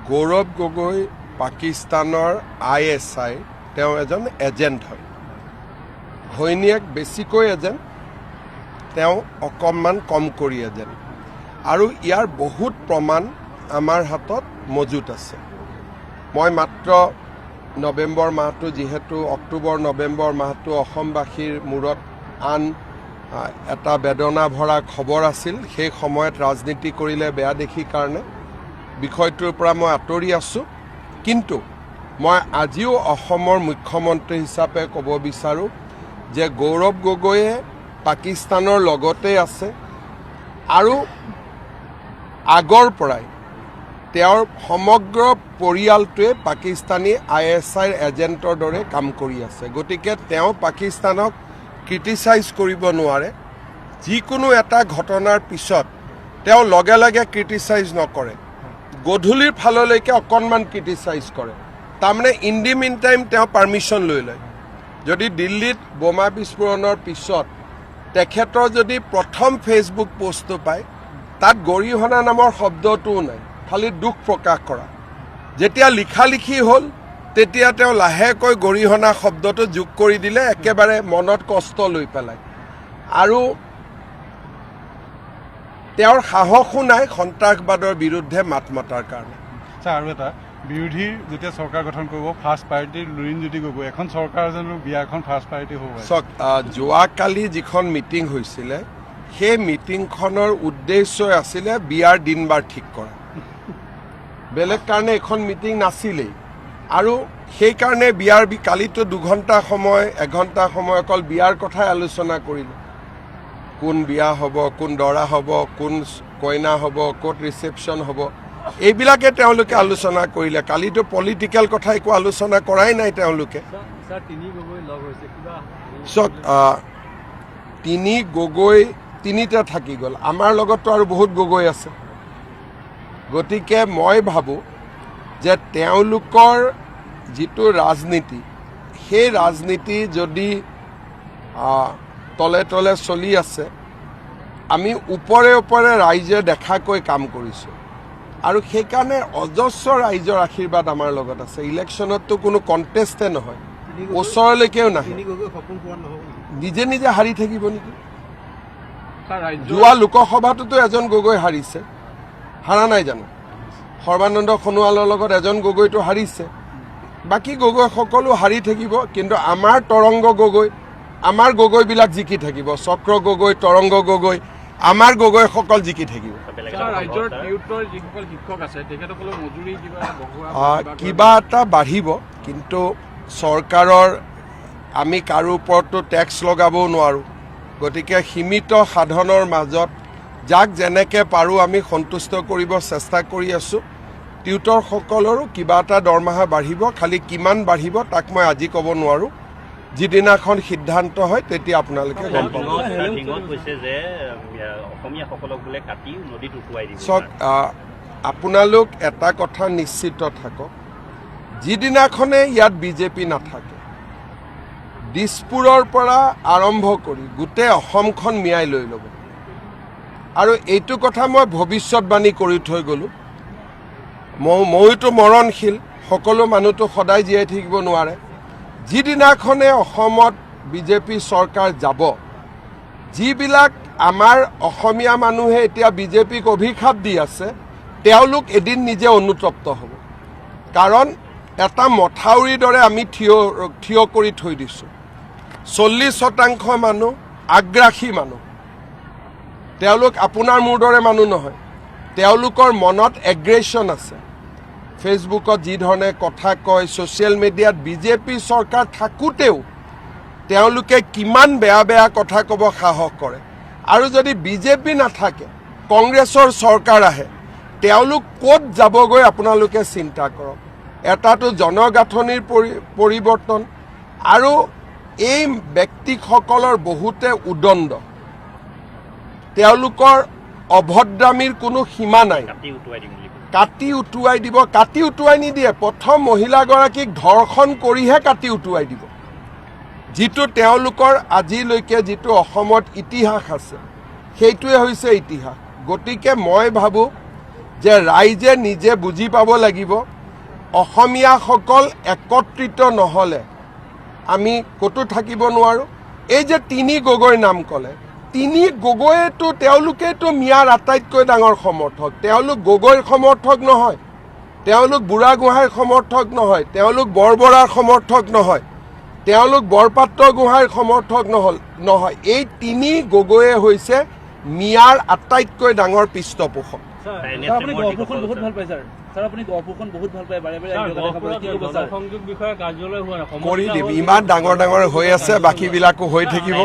গৌৰৱ গগৈ পাকিস্তানৰ ISI তেওঁ এজন এজেণ্ট হয়। ঘৈণীয়েক বেছিকৈ এজেণ্ট, তেওঁ অকণমান কম কৰি এজেণ্ট। আৰু ইয়াৰ বহুত প্ৰমাণ আমাৰ হাতত মজুত আছে। মই মাত্ৰ নৱেম্বৰ মাহটো, যিহেতু অক্টোবৰ নৱেম্বৰ মাহটো অসমবাসীৰ মূৰত আন এটা বেদনা ভৰা খবৰ আছিল, সেই সময়ত ৰাজনীতি কৰিলে বেয়া দেখি কাৰণে বিষয়টোৰ পৰা মই আঁতৰি আছোঁ। কিন্তু মই আজিও অসমৰ মুখ্যমন্ত্ৰী হিচাপে ক'ব বিচাৰোঁ যে গৌৰৱ গগৈয়ে পাকিস্তানৰ লগতে আছে আৰু আগৰ পৰাই তেওঁৰ সমগ্ৰ পৰিয়ালটোৱে পাকিস্তানী ISIৰ এজেণ্টৰ দৰে কাম কৰি আছে। গতিকে তেওঁ পাকিস্তানক ক্ৰিটিচাইজ কৰিব নোৱাৰে। যিকোনো এটা ঘটনাৰ পিছত তেওঁ লগে লগে ক্ৰিটিচাইজ নকৰে, গধূলিৰ ফাললৈকে অকণমান ক্ৰিটিচাইজ কৰে। তাৰমানে ইন দি মিন টাইম তেওঁ পাৰ্মিশ্যন লৈ লয়। যদি দিল্লীত বোমা বিস্ফোৰণৰ পিছত তেখেতৰ যদি প্ৰথম ফেচবুক পোষ্টটো পায়, তাত গৰিহণা নামৰ শব্দটোও নাই, খালি দুখ প্ৰকাশ কৰা। যেতিয়া লিখি হ'ল, তেতিয়া তেওঁ লাহেকৈ গৰিহণা শব্দটো যোগ কৰি দিলে, একেবাৰে মনত কষ্ট লৈ পেলাই। আৰু তেওঁৰ সাহসো নাই সন্ত্ৰাসবাদৰ বিৰুদ্ধে মাত মতাৰ কাৰণে। আৰু এটা বিৰোধীৰ যেতিয়া চৰকাৰ গঠন কৰিব, ফাৰ্ষ্ট প্ৰায়ৰিটি লুৰিণজ্যোতি গগৈ, এখন চৰকাৰ জানো বিয়াখন ফাৰ্ষ্ট প্ৰায়ৰিটি হ'ব? চাওক, যোৱাকালি যিখন মিটিং হৈছিলে, সেই মিটিংখনৰ উদ্দেশ্যই আছিলে বিয়াৰ দিন বাৰ ঠিক কৰা। বেলেগ কাৰণে এখন মিটিং নাছিলেই। আৰু সেইকাৰণে বিয়াৰ কালিতো 2 ঘণ্টা সময় 1 ঘণ্টা সময় অকল বিয়াৰ কথাই আলোচনা কৰিলে। কোন বিয়া হ'ব, কোন দৰা হ'ব, কোন কইনা হ'ব, ক'ত ৰিচেপশ্যন হ'ব, এইবিলাকে তেওঁলোকে আলোচনা কৰিলে। কালিতো পলিটিকেল কথা একো আলোচনা কৰাই নাই তেওঁলোকে। চাওক, 3 গগৈ 3টা থাকি গ'ল, আমাৰ লগততো আৰু বহুত গগৈ আছে। গতিকে মই ভাবোঁ যে তেওঁলোকৰ যিটো ৰাজনীতি, সেই ৰাজনীতি যদি তলে তলে চলি আছে, আমি ওপৰে ওপৰে ৰাইজে দেখাকৈ কাম কৰিছোঁ। আৰু সেইকাৰণে অজস্ৰ ৰাইজৰ আশীৰ্বাদ আমাৰ লগত আছে। ইলেকশ্যনততো কোনো কণ্টেষ্টে নহয়, ওচৰলৈকেও নাহে, নিজে নিজে হাৰি থাকিব নেকি? যোৱা লোকসভাটোতো এজন গগৈ হাৰিছে, হাৰা নাই জানো? সৰ্বানন্দ সোণোৱালৰ লগত এজন গগৈটো হাৰিছে, বাকী গগৈ সকলো হাৰি থাকিব। কিন্তু আমাৰ তৰংগ গগৈ, আমাৰ গগৈবিলাক জিকি থাকিব। চক্ৰ গগৈ, তৰংগ গগৈ, আমাৰ গগৈসকল জিকি থাকিব। কিবা এটা বাঢ়িব, কিন্তু চৰকাৰৰ আমি কাৰো ওপৰতো টেক্স লগাবও নোৱাৰোঁ। গতিকে সীমিত সাধনৰ মাজত যাক যেনেকৈ পাৰোঁ আমি সন্তুষ্ট কৰিব চেষ্টা কৰি আছোঁ। টিউটৰসকলৰো কিবা এটা দৰমহা বাঢ়িব, খালি কিমান বাঢ়িব তাক মই আজি ক'ব নোৱাৰোঁ। যিদিনাখন সিদ্ধান্ত হয় তেতিয়া আপোনালোকে গম পাব। চাওক, আপোনালোক এটা কথা নিশ্চিত থাকক, যিদিনাখনে ইয়াত বিজেপি নাথাকে, দিছপুৰৰ পৰা আৰম্ভ কৰি গোটেই অসমখন মিয়াই লৈ ল'ব। আৰু এইটো কথা মই ভৱিষ্যতবাণী কৰি থৈ গ'লোঁ। মইতো মৰণশীল, সকলো মানুহতো সদায় জীয়াই থাকিব নোৱাৰে। যিদিনাখনে অসমত বিজেপি চৰকাৰ যাব, যিবিলাক আমাৰ অসমীয়া মানুহে এতিয়া বিজেপিক অভিশাপ দি আছে, তেওঁলোক এদিন নিজে অনুতপ্ত হ'ব। কাৰণ এটা মথাউৰিৰ দৰে আমি থিয় কৰি থৈ দিছোঁ। 40% মানুহ আগ্ৰাসী মানুহ, তেওঁলোক আপোনাৰ মোৰ দৰে মানুহ নহয়। তেওঁলোকৰ মনত এগ্ৰেশ্যন আছে। ফেচবুকত যি ধৰণে কথা কয়, ছ'চিয়েল মিডিয়াত বিজেপি চৰকাৰ থাকোঁতেও তেওঁলোকে কিমান বেয়া বেয়া কথা ক'ব সাহস কৰে। আৰু যদি বিজেপি নাথাকে, কংগ্ৰেছৰ চৰকাৰ আহে, তেওঁলোক ক'ত যাবগৈ আপোনালোকে চিন্তা কৰক। এটাটো জনগাঁথনিৰ পৰিৱৰ্তন, আৰু এই ব্যক্তিসকলৰ বহুতে উদণ্ড, তেওঁলোকৰ অভদ্ৰামীৰ কোনো সীমা নাই। কাটি উটুৱাই দিব। কাটি উটুৱাই নিদিয়ে, প্ৰথম মহিলাগৰাকীক ধৰ্ষণ কৰিহে কাটি উটুৱাই দিব। যিটো তেওঁলোকৰ আজিলৈকে যিটো অসমত ইতিহাস আছে, সেইটোৱে হৈছে ইতিহাস। গতিকে মই ভাবোঁ যে ৰাইজে নিজে বুজি পাব লাগিব অসমীয়াসকল একত্ৰিত নহ'লে আমি ক'তো থাকিব নোৱাৰোঁ। এই যে তিনি গগৈ নাম ক'লে, তিনি গগৈয়েতো তেওঁলোকেতো মিয়াৰ আটাইতকৈ ডাঙৰ সমৰ্থক। তেওঁলোক গগৈৰ সমৰ্থক নহয়, তেওঁলোক বুঢ়াগোহাঁইৰ সমৰ্থক নহয়, তেওঁলোক বৰবৰাৰ সমৰ্থক নহয়, তেওঁলোক বৰপাত্ৰ গোহাঁইৰ সমৰ্থক নহয়। এই তিনি গগৈয়ে হৈছে মিয়াৰ আটাইতকৈ ডাঙৰ পৃষ্ঠপোষক। আপুনি গহপুৰখন বহুত ভাল পায় ছাৰ। ছাৰ আপুনি গহপুৰখন বহুত ভাল পায়, বাৰে বাৰে কৰি দিম, ইমান ডাঙৰ ডাঙৰ হৈ আছে, বাকীবিলাকো হৈ থাকিব।